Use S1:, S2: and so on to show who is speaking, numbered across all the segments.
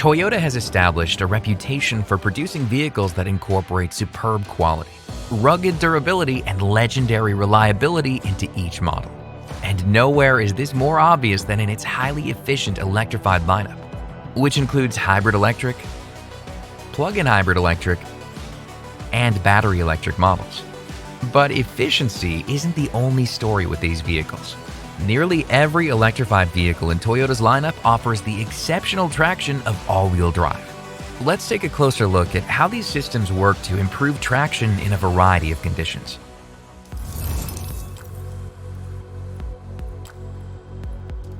S1: Toyota has established a reputation for producing vehicles that incorporate superb quality, rugged durability, and legendary reliability into each model. And nowhere is this more obvious than in its highly efficient electrified lineup, which includes hybrid electric, plug-in hybrid electric, and battery electric models. But efficiency isn't the only story with these vehicles. Nearly every electrified vehicle in Toyota's lineup offers the exceptional traction of all-wheel drive. Let's take a closer look at how these systems work to improve traction in a variety of conditions.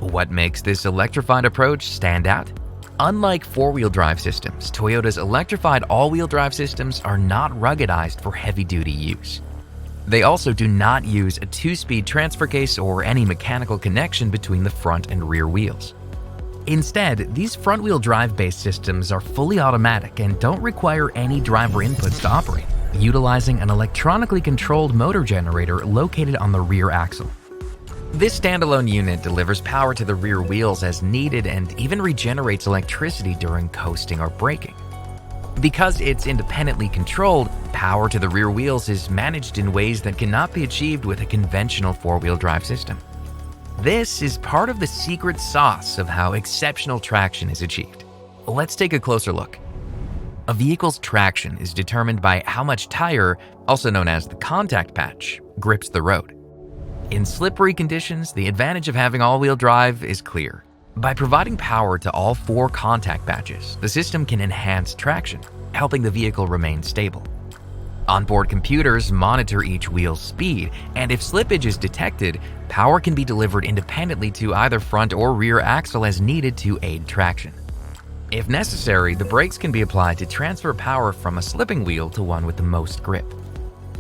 S1: What makes this electrified approach stand out? Unlike four-wheel drive systems, Toyota's electrified all-wheel drive systems are not ruggedized for heavy-duty use. They also do not use a two-speed transfer case or any mechanical connection between the front and rear wheels. Instead, these front-wheel drive-based systems are fully automatic and don't require any driver inputs to operate, utilizing an electronically controlled motor generator located on the rear axle. This standalone unit delivers power to the rear wheels as needed and even regenerates electricity during coasting or braking. Because it's independently controlled, power to the rear wheels is managed in ways that cannot be achieved with a conventional four-wheel drive system. This is part of the secret sauce of how exceptional traction is achieved. Let's take a closer look. A vehicle's traction is determined by how much tire, also known as the contact patch, grips the road. In slippery conditions, the advantage of having all-wheel drive is clear. By providing power to all four contact patches, the system can enhance traction, helping the vehicle remain stable. Onboard computers monitor each wheel's speed, and if slippage is detected, power can be delivered independently to either front or rear axle as needed to aid traction. If necessary, the brakes can be applied to transfer power from a slipping wheel to one with the most grip.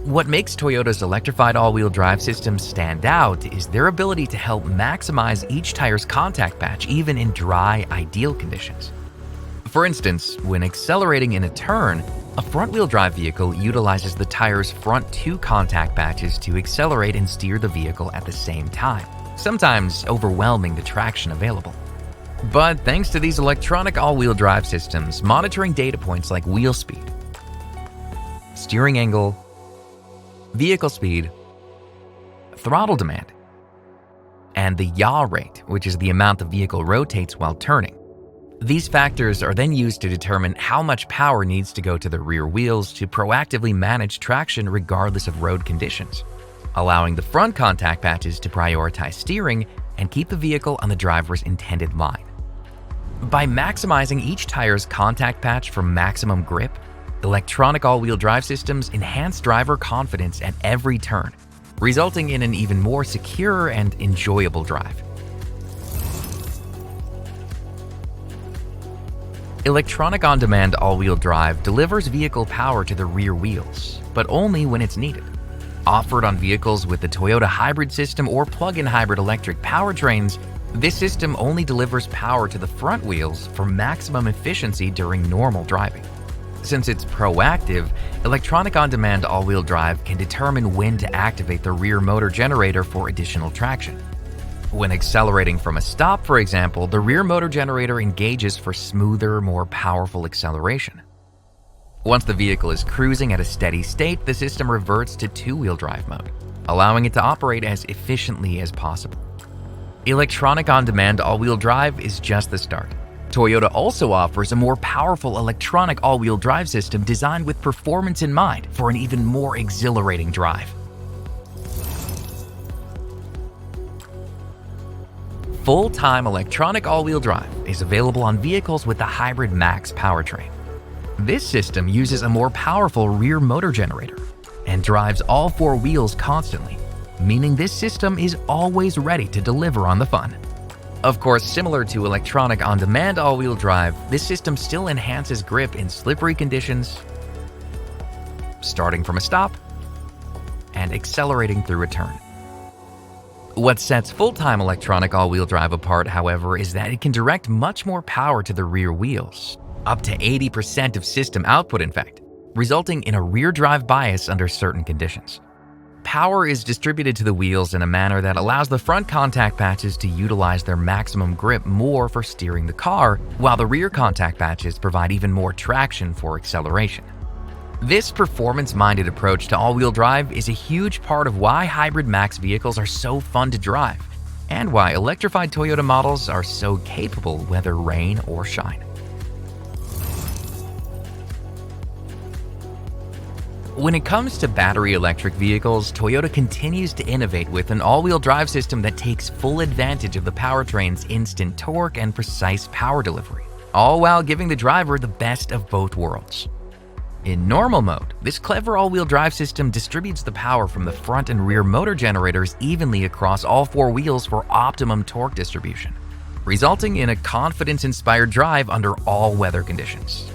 S1: What makes Toyota's electrified all-wheel drive systems stand out is their ability to help maximize each tire's contact patch even in dry, ideal conditions. For instance, when accelerating in a turn, a front-wheel drive vehicle utilizes the tire's front two contact patches to accelerate and steer the vehicle at the same time, sometimes overwhelming the traction available. But thanks to these electronic all-wheel drive systems, monitoring data points like wheel speed, steering angle, vehicle speed, throttle demand, and the yaw rate, which is the amount the vehicle rotates while turning. These factors are then used to determine how much power needs to go to the rear wheels to proactively manage traction regardless of road conditions, allowing the front contact patches to prioritize steering and keep the vehicle on the driver's intended line. By maximizing each tire's contact patch for maximum grip, electronic all-wheel drive systems enhance driver confidence at every turn, resulting in an even more secure and enjoyable drive. Electronic on-demand all-wheel drive delivers vehicle power to the rear wheels, but only when it's needed. Offered on vehicles with the Toyota hybrid system or plug-in hybrid electric powertrains, this system only delivers power to the front wheels for maximum efficiency during normal driving. Since it's proactive, electronic on-demand all-wheel drive can determine when to activate the rear motor generator for additional traction. When accelerating from a stop, for example, the rear motor generator engages for smoother, more powerful acceleration. Once the vehicle is cruising at a steady state, the system reverts to two-wheel drive mode, allowing it to operate as efficiently as possible. Electronic on-demand all-wheel drive is just the start. Toyota also offers a more powerful electronic all-wheel drive system designed with performance in mind for an even more exhilarating drive. Full-time electronic all-wheel drive is available on vehicles with the Hybrid Max powertrain. This system uses a more powerful rear motor generator and drives all four wheels constantly, meaning this system is always ready to deliver on the fun. Of course, similar to electronic on-demand all-wheel drive, this system still enhances grip in slippery conditions, starting from a stop and accelerating through a turn. What sets full-time electronic all-wheel drive apart, however, is that it can direct much more power to the rear wheels, up to 80% of system output in fact, resulting in a rear drive bias under certain conditions. power is distributed to the wheels in a manner that allows the front contact patches to utilize their maximum grip more for steering the car, while the rear contact patches provide even more traction for acceleration. This performance-minded approach to all-wheel drive is a huge part of why hybrid max vehicles are so fun to drive, and why electrified Toyota models are so capable whether rain or shine. When it comes to battery electric vehicles, Toyota continues to innovate with an all-wheel drive system that takes full advantage of the powertrain's instant torque and precise power delivery, all while giving the driver the best of both worlds. In normal mode, this clever all-wheel drive system distributes the power from the front and rear motor generators evenly across all four wheels for optimum torque distribution, resulting in a confidence-inspired drive under all weather conditions.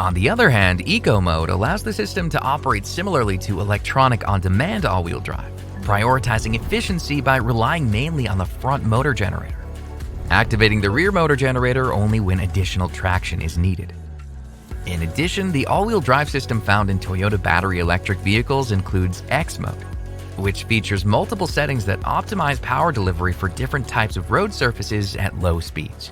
S1: On the other hand, Eco Mode allows the system to operate similarly to electronic on-demand all-wheel drive, prioritizing efficiency by relying mainly on the front motor generator, activating the rear motor generator only when additional traction is needed. In addition, the all-wheel drive system found in Toyota battery electric vehicles includes X Mode, which features multiple settings that optimize power delivery for different types of road surfaces at low speeds.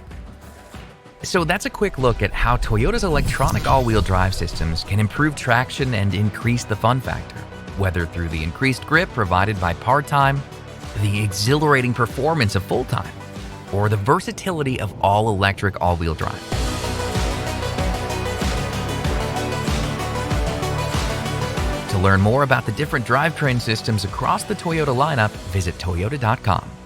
S1: So that's a quick look at how Toyota's electronic all-wheel drive systems can improve traction and increase the fun factor, whether through the increased grip provided by part-time, the exhilarating performance of full-time, or the versatility of all-electric all-wheel drive. To learn more about the different drivetrain systems across the Toyota lineup, visit toyota.com.